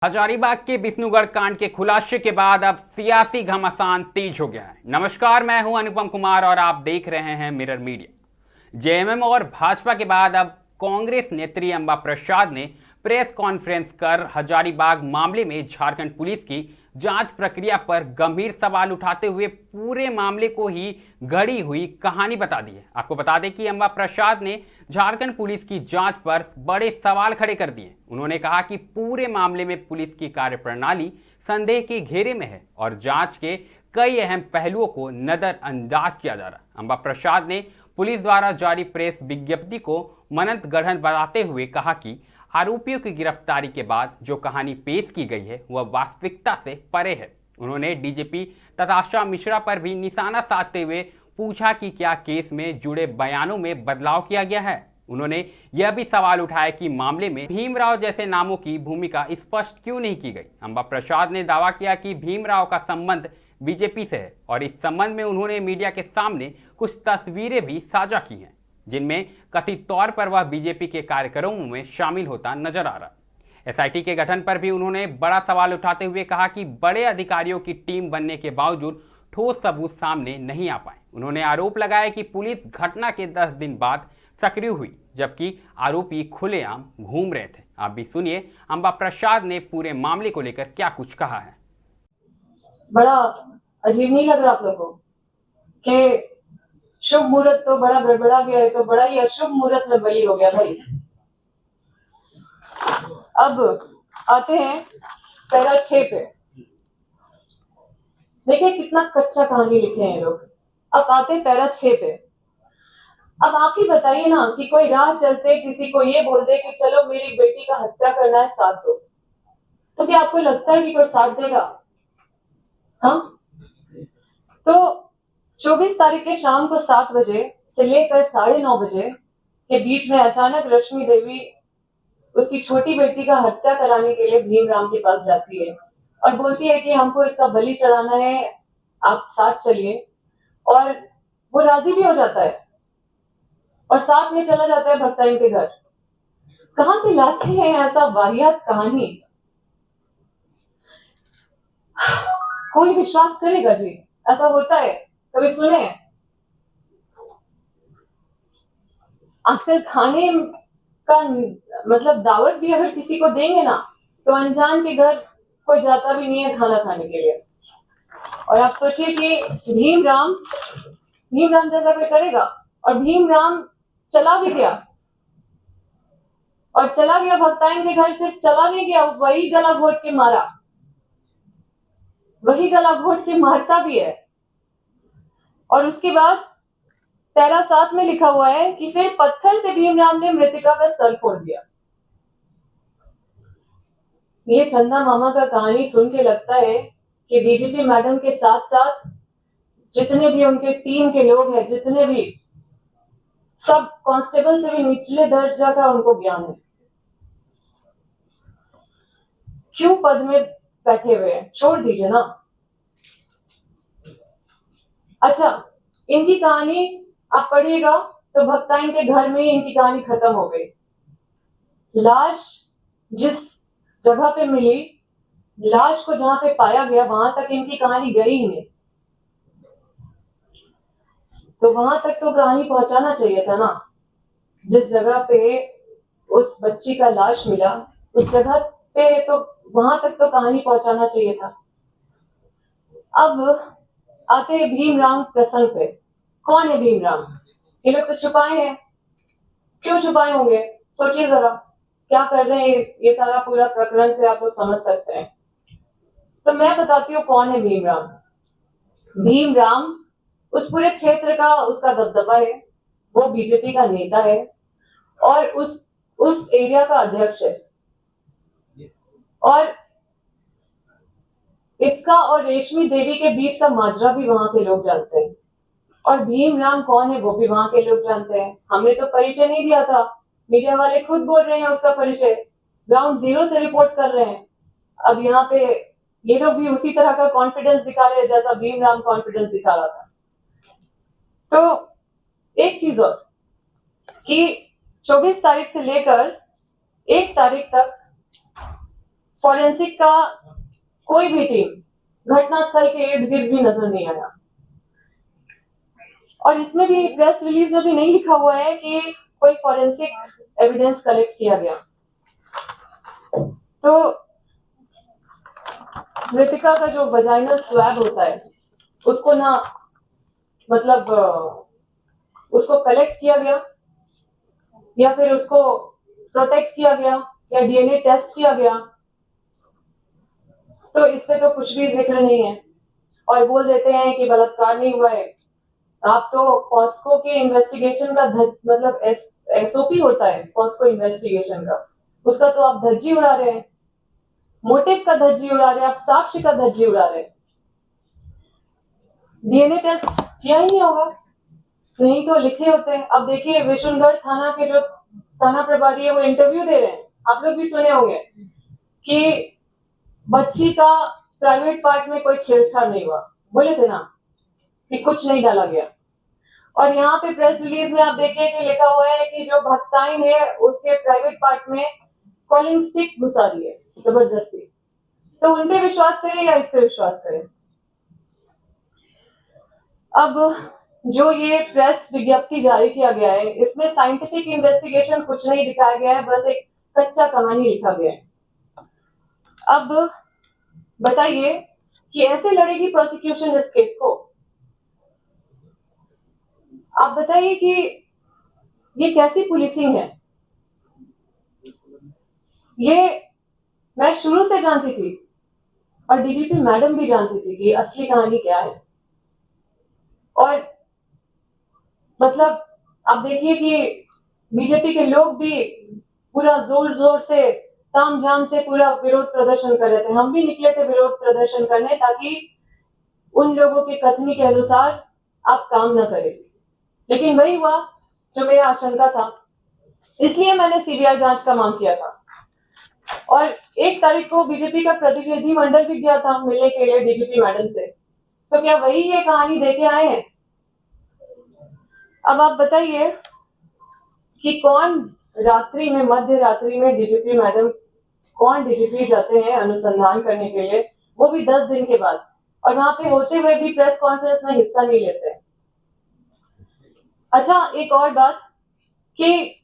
हजारीबाग के विष्णुगढ़ कांड के खुलासे के बाद अब सियासी घमासान तेज हो गया है। नमस्कार, मैं हूं अनुपम कुमार और आप देख रहे हैं मिरर मीडिया। जेएमएम और भाजपा के बाद अब कांग्रेस नेत्री अंबा प्रसाद ने प्रेस कॉन्फ्रेंस कर हजारीबाग मामले में झारखंड पुलिस की जांच प्रक्रिया पर गंभीर सवाल उठाते हुए पूरे मामले को ही गढ़ी हुई कहानी बता दी है। आपको बता दें कि अंबा प्रसाद ने झारखंड पुलिस की जांच पर बड़े सवाल खड़े कर दिए। उन्होंने कहा कि पूरे मामले में पुलिस की कार्यप्रणाली संदेह के घेरे में है और जांच के कई अहम पहलुओं को नजरअंदाज किया जा रहा। अंबा प्रसाद ने पुलिस द्वारा जारी प्रेस विज्ञप्ति को मनंत गढ़ंत बताते हुए कहा कि आरोपियों की गिरफ्तारी के बाद जो कहानी पेश की गई है वह वास्तविकता से परे है। उन्होंने डीजीपी तताशा मिश्रा पर भी निशाना साधते हुए पूछा कि क्या केस में जुड़े बयानों में बदलाव किया गया है। उन्होंने यह भी सवाल उठाया कि मामले में भीमराव जैसे नामों की भूमिका स्पष्ट क्यों नहीं की गई। अंबा प्रसाद ने दावा किया कि भीमराव का संबंध बीजेपी से है और इस संबंध में उन्होंने मीडिया के सामने कुछ तस्वीरें भी साझा की हैं जिनमें कथित तौर पर वह बीजेपी के कार्यक्रमों में शामिल होता नजर आ रहा। एसआईटी के गठन पर भी उन्होंने बड़ा सवाल उठाते हुए कहा कि बड़े अधिकारियों की टीम बनने के बावजूद ठोस सबूत सामने नहीं आ पाए। उन्होंने आरोप लगाया कि पुलिस घटना के 10 दिन बाद सक्रिय हुई जबकि आरोपी खुलेआम घूम रहे थे। आप भी सुनिए अंबा प्रसाद ने पूरे मामले को लेकर क्या कुछ कहा है। बड़ा अजीब नहीं लग रहा आप लोगों को कि शुभ मुहूर्त तो बड़ा गड़बड़ा गया है, तो बड़ा ही अशुभ मुहूर्त में बलि हो गया भाई। अब आते हैं पैरा 6 पे। देखिए कितना कच्चा कहानी लिखे हैं लोग। अब आते हैं पैरा 6 पे। अब आप ही बताइए ना कि कोई राह चलते किसी को ये बोल दे कि चलो मेरी बेटी का हत्या करना है, साथ दो, तो क्या आपको लगता है कि कोई साथ देगा? हाँ, तो 24 तारीख के शाम को 7 बजे से लेकर 9:30 बजे के बीच में अचानक रश्मि देवी उसकी छोटी बेटी का हत्या कराने के लिए भीमराव के पास जाती है और बोलती है कि हमको इसका बलि चढ़ाना है, आप साथ चलिए। और वो राजी भी हो जाता है और साथ में चला जाता है भक्ताइन के घर। कहां से लाते हैं ऐसा वाहियात कहानी? कोई विश्वास करेगा जी? ऐसा होता है? कभी सुने? आजकल खाने का मतलब दावत भी अगर किसी को देंगे ना तो अनजान के घर कोई जाता भी नहीं है खाना खाने के लिए। और आप सोचिए कि भीमराम जैसा कोई करेगा। और भीमराम चला भी गया और चला गया भक्ताइन के घर। सिर्फ चला नहीं गया, वही गला घोट के मारा, वही गला घोट के मारता भी है। और उसके बाद पैरा 7 में लिखा हुआ है कि फिर पत्थर से भीमराव ने मृतिका का सर फोड़ दिया। ये चंदा मामा का कहानी सुन के लगता है कि डीजीपी मैडम के साथ साथ जितने भी उनके टीम के लोग हैं, जितने भी सब कांस्टेबल से भी निचले दर्जा का उनको ज्ञान है। क्यों पद में बैठे हुए हैं? छोड़ दीजिए ना। अच्छा, इनकी कहानी आप पढ़िएगा तो भक्ताइन के घर में ही इनकी कहानी खत्म हो गई। लाश जिस जगह पे मिली, लाश को जहां पे पाया गया, वहां तक इनकी कहानी गई ही नहीं। तो वहां तक तो कहानी पहुंचाना चाहिए था ना। जिस जगह पे उस बच्ची का लाश मिला उस जगह पे तो वहां तक तो कहानी पहुंचाना चाहिए था। अब आते हैं भीमराव प्रसंग पे। कौन है भीमराव? ये लोग तो छुपाए हैं। क्यों छुपाए होंगे? सोचिए जरा क्या कर रहे हैं। ये सारा पूरा प्रकरण से आप लोग समझ सकते हैं। तो मैं बताती हूँ कौन है भीमराव। भीमराव उस पूरे क्षेत्र का उसका दबदबा है। वो बीजेपी का नेता है और उस एरिया का अध्यक्ष है। और इसका और रेशमी देवी के बीच का माजरा भी वहां के लोग जानते हैं। और भीमराव कौन है वो भी वहां के लोग जानते हैं। हमने तो परिचय नहीं दिया था, मीडिया वाले खुद बोल रहे हैं उसका परिचय। ग्राउंड जीरो से रिपोर्ट कर रहे हैं। अब यहाँ पे ये लोग भी उसी तरह का कॉन्फिडेंस दिखा रहे हैं जैसा भीमराव कॉन्फिडेंस दिखा रहा था। तो एक चीज और कि 24 तारीख से लेकर 1 तारीख तक फॉरेंसिक का कोई भी टीम घटनास्थल के इर्द गिर्द भी नजर नहीं आया। और इसमें भी प्रेस रिलीज में भी नहीं लिखा हुआ है कि कोई फॉरेंसिक एविडेंस कलेक्ट किया गया। तो मृतिका का जो वजाइनल स्वैब होता है उसको ना मतलब उसको कलेक्ट किया गया या फिर उसको प्रोटेक्ट किया गया या डीएनए टेस्ट किया गया, तो इस पे तो कुछ भी जिक्र नहीं है और बोल देते हैं कि बलात्कार नहीं हुआ है। आप तो पॉस्को के इन्वेस्टिगेशन का मतलब एसओपी होता है पॉस्को इन्वेस्टिगेशन का, उसका तो आप धज्जी उड़ा रहे हैं, मोटिव का धज्जी उड़ा रहे हैं, आप साक्ष्य का धज्जी उड़ा रहे हैं। डीएनए टेस्ट किया ही नहीं होगा, नहीं तो लिखे होते हैं। अब देखिए विशुनगढ़ थाना के जो थाना प्रभारी है वो इंटरव्यू दे रहे हैं, आप लोग भी सुने होंगे कि बच्ची का प्राइवेट पार्ट में कोई छेड़छाड़ नहीं हुआ, बोले थे ना कि कुछ नहीं डाला गया। और यहाँ पे प्रेस रिलीज में आप देखिए कि लिखा हुआ है कि जो भक्ताइन है उसके प्राइवेट पार्ट में कॉलिंग स्टिक घुसा दी है जबरदस्ती। तो उन पे विश्वास करें या इस पे विश्वास करें? अब जो ये प्रेस विज्ञप्ति जारी किया गया है इसमें साइंटिफिक इन्वेस्टिगेशन कुछ नहीं दिखाया गया है, बस एक कच्चा कहानी लिखा गया है। अब बताइए कि ऐसे लड़ेगी प्रोसिक्यूशन इस केस को? आप बताइए कि ये कैसी पुलिसिंग है? ये मैं शुरू से जानती थी और डीजीपी मैडम भी जानती थी कि असली कहानी क्या है। और मतलब आप देखिए कि बीजेपी के लोग भी पूरा जोर जोर से तामझाम से पूरा विरोध प्रदर्शन कर रहे थे, हम भी निकले थे विरोध प्रदर्शन करने ताकि उन लोगों के कथनी के अनुसार आप काम ना करें। लेकिन वही हुआ जो मेरा आशंका था, इसलिए मैंने सीबीआई जांच का मांग किया था। और 1 तारीख को बीजेपी का प्रतिनिधि मंडल भी गया था मिलने के लिए डीजीपी मैडम से। तो क्या वही ये कहानी देके आए हैं? अब आप बताइए कि कौन रात्रि में मध्य रात्रि में डीजीपी मैडम कौन डीजीपी जाते हैं अनुसंधान करने के लिए, वो भी 10 दिन के बाद, और वहां पे होते हुए भी प्रेस कॉन्फ्रेंस में हिस्सा नहीं लेते। अच्छा एक और बात कि